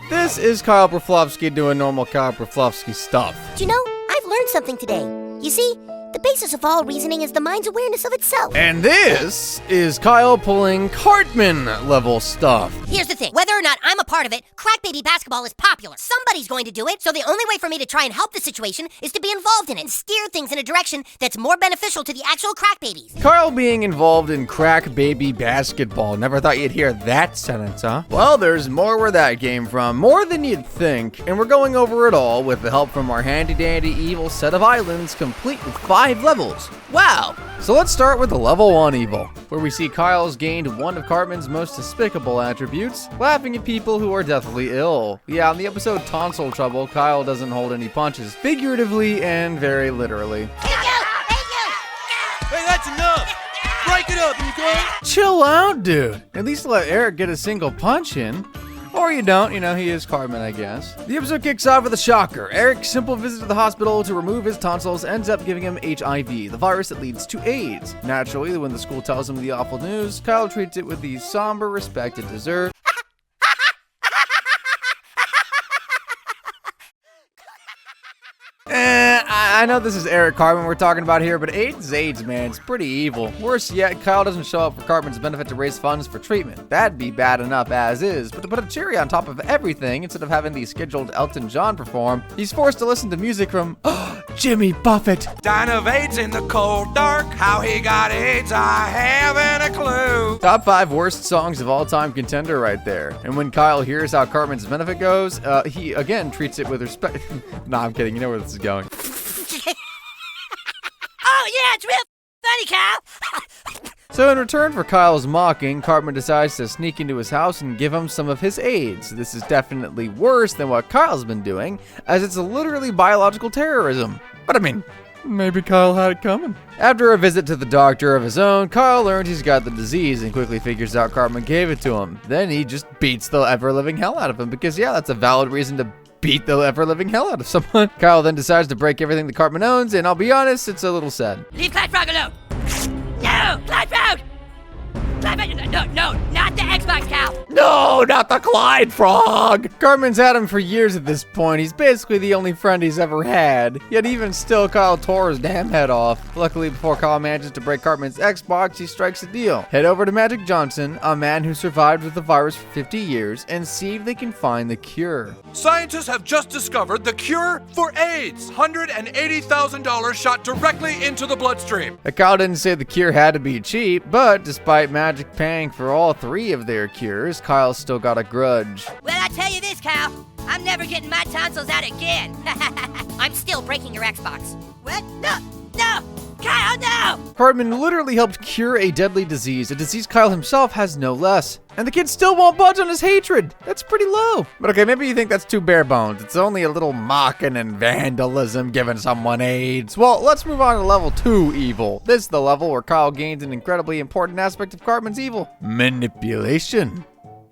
This is Kyle Proflovsky doing normal Kyle Proflovsky stuff. Do you know, I've learned something today. You see, the basis of all reasoning is the mind's awareness of itself. And this is Kyle pulling Cartman level stuff. Here's the thing, whether or not I'm a part of it, crack baby basketball is popular. Somebody's going to do it, so the only way for me to try and help the situation is to be involved in it and steer things in a direction that's more beneficial to the actual crack babies. Kyle being involved in crack baby basketball. Never thought you'd hear that sentence, huh? Well, there's more where that came from, more than you'd think, and we're going over it all with the help from our handy-dandy evil set of islands, complete with 5 levels. Wow! So let's start with the level 1 evil, where we see Kyle's gained one of Cartman's most despicable attributes, laughing at people who are deathly ill. Yeah, on the episode Tonsil Trouble, Kyle doesn't hold any punches, figuratively and very literally. Hey, that's enough! Break it up, you guys! Chill out, dude. At least let Eric get a single punch in. Or you don't, he is Cartman, I guess. The episode kicks off with a shocker. Eric's simple visit to the hospital to remove his tonsils ends up giving him HIV, the virus that leads to AIDS. Naturally, when the school tells him the awful news, Kyle treats it with the somber respect it deserves. I know this is Eric Cartman we're talking about here, but AIDS is AIDS, man. It's pretty evil. Worse yet, Kyle doesn't show up for Cartman's benefit to raise funds for treatment. That'd be bad enough as is, but to put a cherry on top of everything, instead of having the scheduled Elton John perform, he's forced to listen to music from Jimmy Buffett. Dying of AIDS in the cold dark. How he got AIDS, I haven't a clue. Top 5 worst songs of all time contender right there. And when Kyle hears how Cartman's benefit goes, he again treats it with respect. Nah, I'm kidding. You know where this is going. Oh yeah, it's real funny, Kyle! So in return for Kyle's mocking, Cartman decides to sneak into his house and give him some of his AIDS. This is definitely worse than what Kyle's been doing, as it's literally biological terrorism. But I mean, maybe Kyle had it coming. After a visit to the doctor of his own, Kyle learns he's got the disease and quickly figures out Cartman gave it to him. Then he just beats the ever-living hell out of him, because yeah, that's a valid reason to beat the ever-living hell out of someone. Kyle then decides to break everything that Cartman owns, and I'll be honest, it's a little sad. Leave Clyde Frog alone! No! Clyde Frog! No, not the Xbox, Cal! No, not the Clyde Frog! Cartman's had him for years at this point. He's basically the only friend he's ever had. Yet even still, Kyle tore his damn head off. Luckily, before Kyle manages to break Cartman's Xbox, he strikes a deal. Head over to Magic Johnson, a man who survived with the virus for 50 years, and see if they can find the cure. Scientists have just discovered the cure for AIDS. $180,000 shot directly into the bloodstream. Kyle didn't say the cure had to be cheap, but despite Magic paying for all 3 of their cures, Kyle's still got a grudge. Well, I tell you this, Kyle. I'm never getting my tonsils out again. I'm still breaking your Xbox. What? No! Kyle, no! Cartman literally helped cure a deadly disease, a disease Kyle himself has no less. And the kid still won't budge on his hatred. That's pretty low. But okay, maybe you think that's too bare bones. It's only a little mocking and vandalism giving someone AIDS. Well, let's move on to level 2 evil. This is the level where Kyle gains an incredibly important aspect of Cartman's evil: manipulation.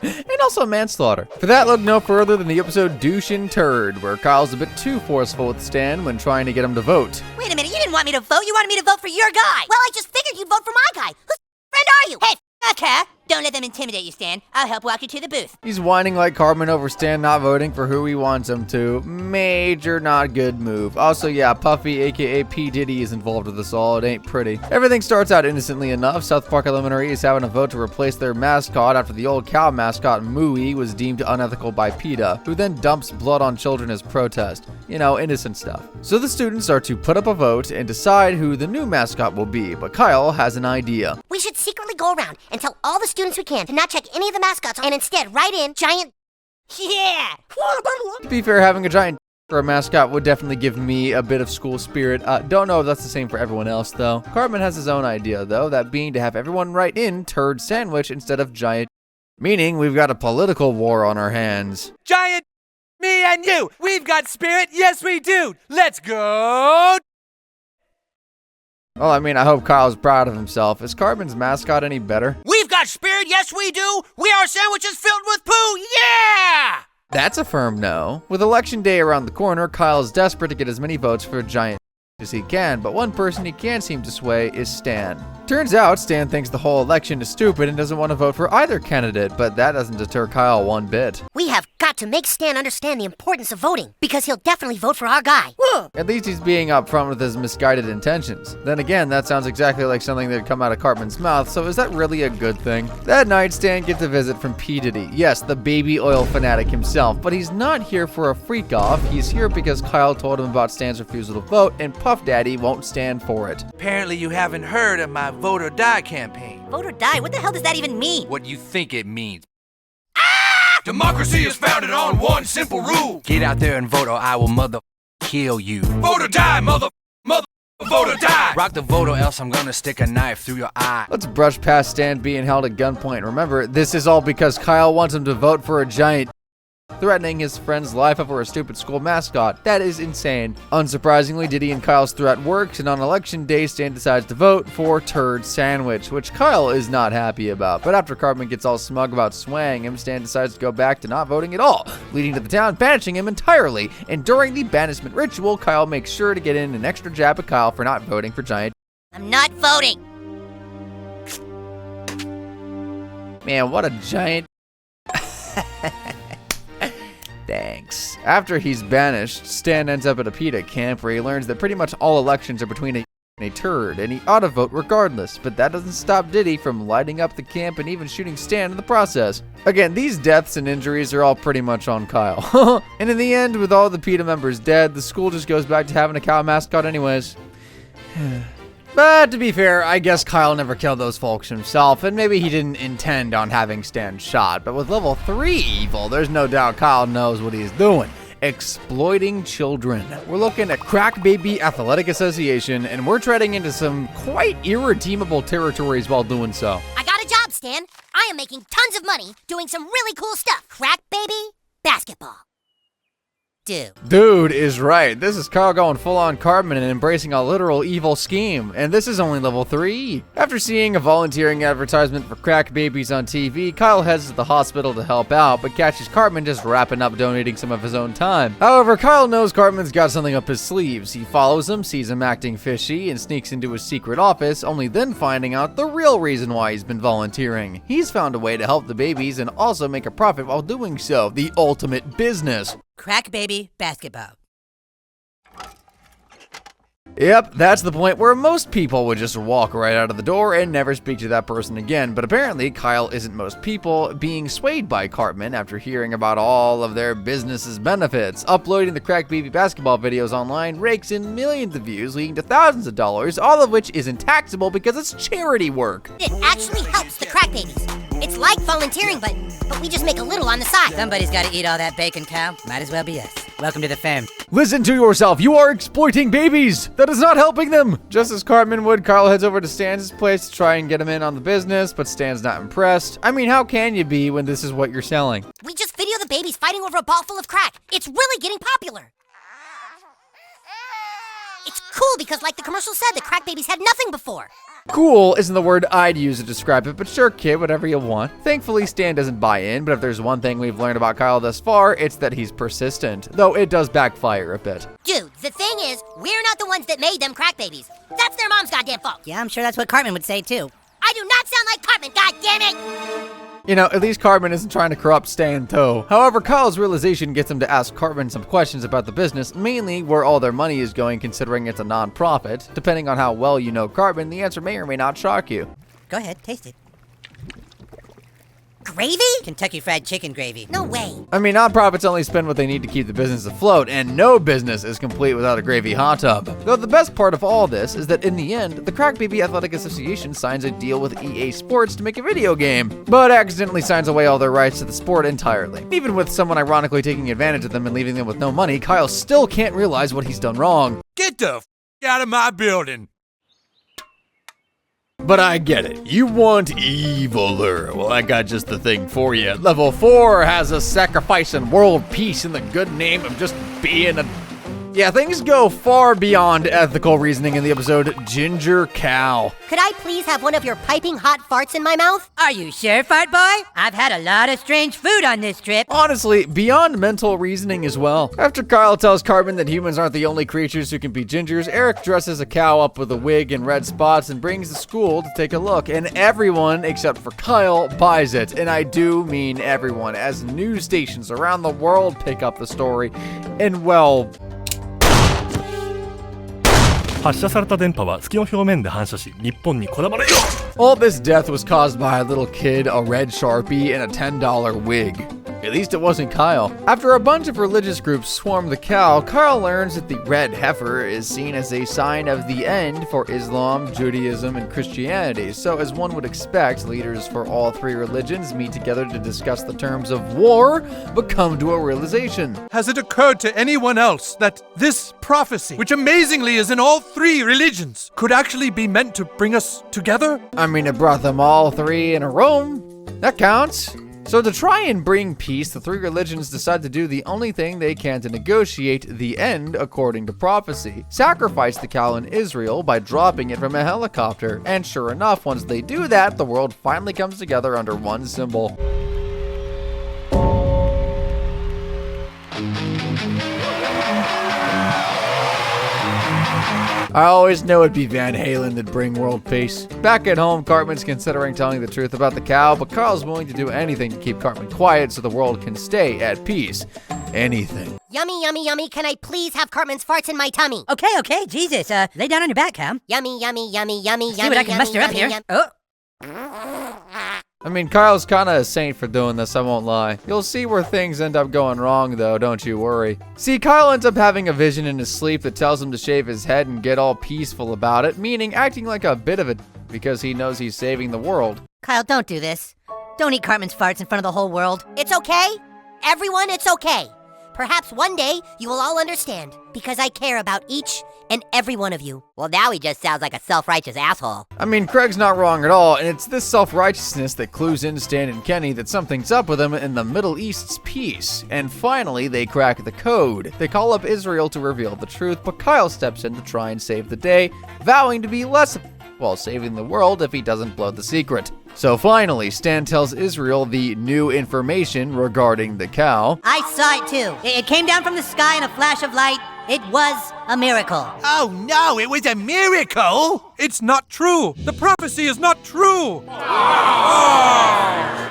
And also manslaughter. For that, look no further than the episode Douche and Turd, where Kyle's a bit too forceful with Stan when trying to get him to vote. Wait a minute, you didn't want me to vote. You wanted me to vote for your guy. Well, I just figured you'd vote for my guy. Whose friend are you? Hey, okay. Don't let them intimidate you, Stan. I'll help walk you to the booth. He's whining like Cartman over Stan not voting for who he wants him to. Major not good move. Also, yeah, Puffy, aka P. Diddy, is involved with this all. It ain't pretty. Everything starts out innocently enough. South Park Elementary is having a vote to replace their mascot after the old cow mascot, Mooey, was deemed unethical by PETA, who then dumps blood on children as protest. Innocent stuff. So the students are to put up a vote and decide who the new mascot will be, but Kyle has an idea. We should secretly go around and tell all the students we can to not check any of the mascots and instead write in giant... Yeah! To be fair, having a giant for a mascot would definitely give me a bit of school spirit. Don't know if that's the same for everyone else, though. Cartman has his own idea, though, that being to have everyone write in turd sandwich instead of giant, meaning we've got a political war on our hands. Giant, me and you, we've got spirit, yes we do. Let's go! Well, I hope Kyle's proud of himself. Is Cartman's mascot any better? We've got spirit, yes we do. We are sandwiches filled with poo, yeah! That's a firm no. With election day around the corner, Kyle's desperate to get as many votes for giant as he can, but one person he can't seem to sway is Stan. Turns out Stan thinks the whole election is stupid and doesn't want to vote for either candidate, but that doesn't deter Kyle one bit. We have got to make Stan understand the importance of voting, because he'll definitely vote for our guy. At least he's being upfront with his misguided intentions. Then again, that sounds exactly like something that'd come out of Cartman's mouth, so is that really a good thing? That night, Stan gets a visit from P. Diddy. Yes, the baby oil fanatic himself, but he's not here for a freak-off. He's here because Kyle told him about Stan's refusal to vote, and Puff Daddy won't stand for it. Apparently you haven't heard of my Vote or Die campaign. Vote or die? What the hell does that even mean? What do you think it means? Democracy is founded on one simple rule. Get out there and vote or I will kill you. Vote or die, mother, vote or die. Rock the vote or else I'm gonna stick a knife through your eye. Let's brush past Stan being held at gunpoint. Remember, this is all because Kyle wants him to vote for a giant threatening his friend's life over a stupid school mascot. That is insane. Unsurprisingly, Diddy and Kyle's threat works, and on election day, Stan decides to vote for Turd Sandwich, which Kyle is not happy about. But after Cartman gets all smug about swaying him, Stan decides to go back to not voting at all, leading to the town banishing him entirely. And during the banishment ritual, Kyle makes sure to get in an extra jab at Kyle for not voting for Giant. I'm not voting. Man, what a giant... Thanks. After he's banished, Stan ends up at a PETA camp where he learns that pretty much all elections are between a and a turd, and he ought to vote regardless, but that doesn't stop Diddy from lighting up the camp and even shooting Stan in the process. Again, these deaths and injuries are all pretty much on Kyle. And in the end, with all the PETA members dead, the school just goes back to having a cow mascot anyways. But to be fair, I guess Kyle never killed those folks himself, and maybe he didn't intend on having Stan shot. But with level 3 evil, there's no doubt Kyle knows what he's doing. Exploiting children. We're looking at Crack Baby Athletic Association, and we're treading into some quite irredeemable territories while doing so. I got a job, Stan. I am making tons of money doing some really cool stuff. Crack Baby Basketball. Dude is right. This is Kyle going full-on Cartman and embracing a literal evil scheme. And this is only level 3. After seeing a volunteering advertisement for crack babies on TV, Kyle heads to the hospital to help out, but catches Cartman just wrapping up donating some of his own time. However, Kyle knows Cartman's got something up his sleeves. He follows him, sees him acting fishy, and sneaks into his secret office, only then finding out the real reason why he's been volunteering. He's found a way to help the babies and also make a profit while doing so. The ultimate business. Crack Baby Basketball. Yep, that's the point where most people would just walk right out of the door and never speak to that person again. But apparently, Kyle isn't most people, being swayed by Cartman after hearing about all of their business's benefits. Uploading the Crack Baby basketball videos online rakes in millions of views, leading to thousands of dollars, all of which isn't taxable because it's charity work. It actually helps the crack babies. It's like volunteering, but we just make a little on the side. Somebody's got to eat all that bacon, Cal. Might as well be us. Welcome to the fam. Listen to yourself. You are exploiting babies. That is not helping them. Just as Cartman would, Kyle heads over to Stan's place to try and get him in on the business, but Stan's not impressed. I mean, how can you be when this is what you're selling? We just video the babies fighting over a ball full of crack. It's really getting popular. It's cool because, like the commercial said, the crack babies had nothing before. Cool isn't the word I'd use to describe it, but sure, kid, whatever you want. Thankfully, Stan doesn't buy in, but if there's one thing we've learned about Kyle thus far, it's that he's persistent, though it does backfire a bit. Dude, the thing is, we're not the ones that made them crack babies. That's their mom's goddamn fault. Yeah, I'm sure that's what Cartman would say, too. I do not sound like Cartman, goddammit! You know, at least Cartman isn't trying to corrupt Stan, too. However, Kyle's realization gets him to ask Cartman some questions about the business, mainly where all their money is going considering it's a non-profit. Depending on how well you know Cartman, the answer may or may not shock you. Go ahead, taste it. Gravy? Kentucky Fried Chicken gravy. No way. I mean, non-profits only spend what they need to keep the business afloat, and no business is complete without a gravy hot tub. Though the best part of all this is that in the end, the Crack Baby Athletic Association signs a deal with EA Sports to make a video game, but accidentally signs away all their rights to the sport entirely. Even with someone ironically taking advantage of them and leaving them with no money, Kyle still can't realize what he's done wrong. Get the out of my building. But I get it. You want eviler. Well, I got just the thing for you. Level 4 has us sacrificing world peace in the good name of just being a Yeah, things go far beyond ethical reasoning in the episode Ginger Cow. Could I please have one of your piping hot farts in my mouth? Are you sure, fart boy? I've had a lot of strange food on this trip. Honestly, beyond mental reasoning as well. After Kyle tells Cartman that humans aren't the only creatures who can be gingers, Eric dresses a cow up with a wig and red spots and brings the school to take a look. And everyone, except for Kyle, buys it. And I do mean everyone, as news stations around the world pick up the story. And well... 発射された電波は月の表面で反射し、日本にこだまれよ。 All this death was caused by a little kid, a red Sharpie, and a $10 wig. At least it wasn't Kyle. After a bunch of religious groups swarm the cow, Kyle learns that the red heifer is seen as a sign of the end for Islam, Judaism, and Christianity. So as one would expect, leaders for all three religions meet together to discuss the terms of war, but come to a realization. Has it occurred to anyone else that this prophecy, which amazingly is in all three religions, could actually be meant to bring us together? I mean, it brought them all three in a room. That counts. So to try and bring peace, the three religions decide to do the only thing they can to negotiate the end according to prophecy. Sacrifice the cow in Israel by dropping it from a helicopter. And sure enough, once they do that, the world finally comes together under one symbol. I always knew it'd be Van Halen that'd bring world peace. Back at home, Cartman's considering telling the truth about the cow, but Carl's willing to do anything to keep Cartman quiet so the world can stay at peace. Anything. Yummy, yummy, yummy. Can I please have Cartman's farts in my tummy? Okay, Jesus, lay down on your back, Cam. Yummy, yummy, yummy, yummy, See what I can muster up here. Oh. I mean, Kyle's kinda a saint for doing this, I won't lie. You'll see where things end up going wrong though, don't you worry. See, Kyle ends up having a vision in his sleep that tells him to shave his head and get all peaceful about it, meaning acting like a bit of a because he knows he's saving the world. Kyle, don't do this. Don't eat Cartman's farts in front of the whole world. It's okay. Everyone, it's okay. Perhaps one day you will all understand, because I care about each and every one of you. Well, now he just sounds like a self-righteous asshole. I mean, Craig's not wrong at all, and it's this self-righteousness that clues in Stan and Kenny that something's up with them in the Middle East's peace. And finally, they crack the code. They call up Israel to reveal the truth, but Kyle steps in to try and save the day, vowing to be less while saving the world if he doesn't blow the secret. So finally, Stan tells Israel the new information regarding the cow. I saw it too. It came down from the sky in a flash of light. It was a miracle. Oh no, it was a miracle! It's not true! The prophecy is not true!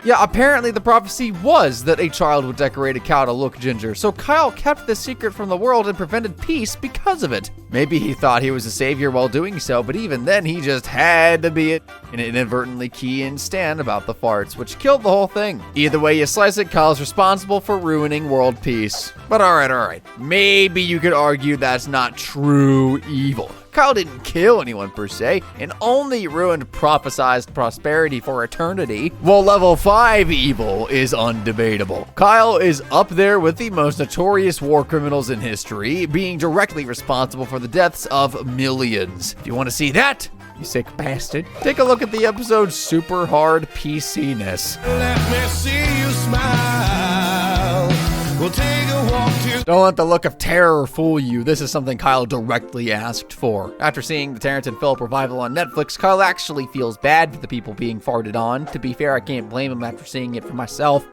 Yeah, apparently the prophecy was that a child would decorate a cow to look ginger, so Kyle kept the secret from the world and prevented peace because of it. Maybe he thought he was a savior while doing so, but even then he just had to be it and inadvertently key in Stan about the farts, which killed the whole thing. Either way you slice it, Kyle's responsible for ruining world peace. But alright, maybe you could argue that's not true evil. Kyle didn't kill anyone per se, and only ruined prophesized prosperity for eternity, while level 5 evil is undebatable. Kyle is up there with the most notorious war criminals in history, being directly responsible for the deaths of millions. If you want to see that, you sick bastard, take a look at the episode Super Hard PC-ness. Let me see you smile. We'll take a walk to... Don't let the look of terror fool you. This is something Kyle directly asked for. After seeing the Terrence and Phillip revival on Netflix, Kyle actually feels bad for the people being farted on. To be fair, I can't blame him after seeing it for myself.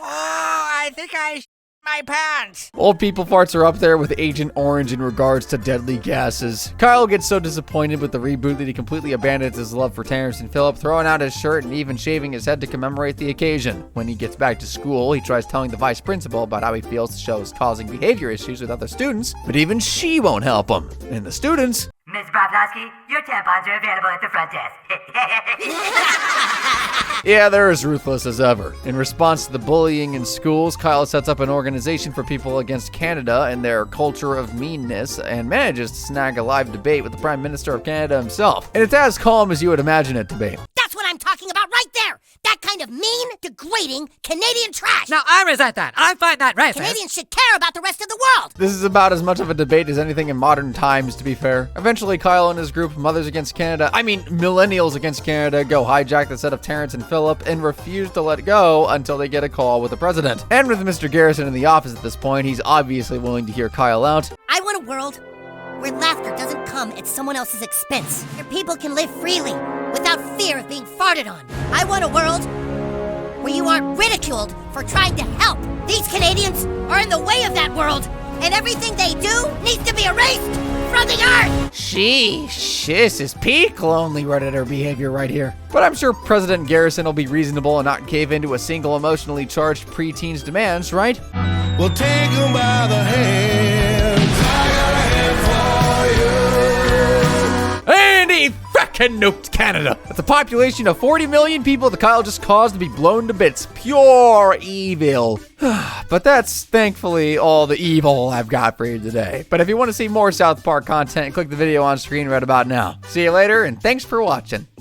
I think I my pants. Old people farts are up there with Agent Orange in regards to deadly gases. Kyle gets so disappointed with the reboot that he completely abandons his love for Terrence and Phillip, throwing out his shirt and even shaving his head to commemorate the occasion. When he gets back to school, he tries telling the vice principal about how he feels the show is causing behavior issues with other students, but even she won't help him. And the students... Ms. Bobnowski, your tampons are available at the front desk. Yeah, they're as ruthless as ever. In response to the bullying in schools, Kyle sets up an organization for people against Canada and their culture of meanness and manages to snag a live debate with the Prime Minister of Canada himself. And it's as calm as you would imagine it to be. That's what I'm talking about right there. That kind of mean, degrading Canadian trash. Now, I resent that. I find that racist. Canadians should care about the rest of the world. This is about as much of a debate as anything in modern times, to be fair. Eventually, Kyle and his group, Millennials Against Canada, go hijack the set of Terrence and Philip and refuse to let go until they get a call with the president. And with Mr. Garrison in the office at this point, he's obviously willing to hear Kyle out. I want a world where laughter doesn't come at someone else's expense, where people can live freely without fear of being farted on. I want a world where you aren't ridiculed for trying to help. These Canadians are in the way of that world, and everything they do needs to be erased from the earth. Sheesh, this is peak lonely Redditor behavior right here. But I'm sure President Garrison will be reasonable and not cave into a single emotionally charged preteen's demands, right? We'll take 'em by the hands. I got a hand for you. And he fucking nuked Canada. With a population of 40 million people that Kyle just caused to be blown to bits. Pure evil. But that's thankfully all the evil I've got for you today. But if you want to see more South Park content, click the video on screen right about now. See you later, and thanks for watching.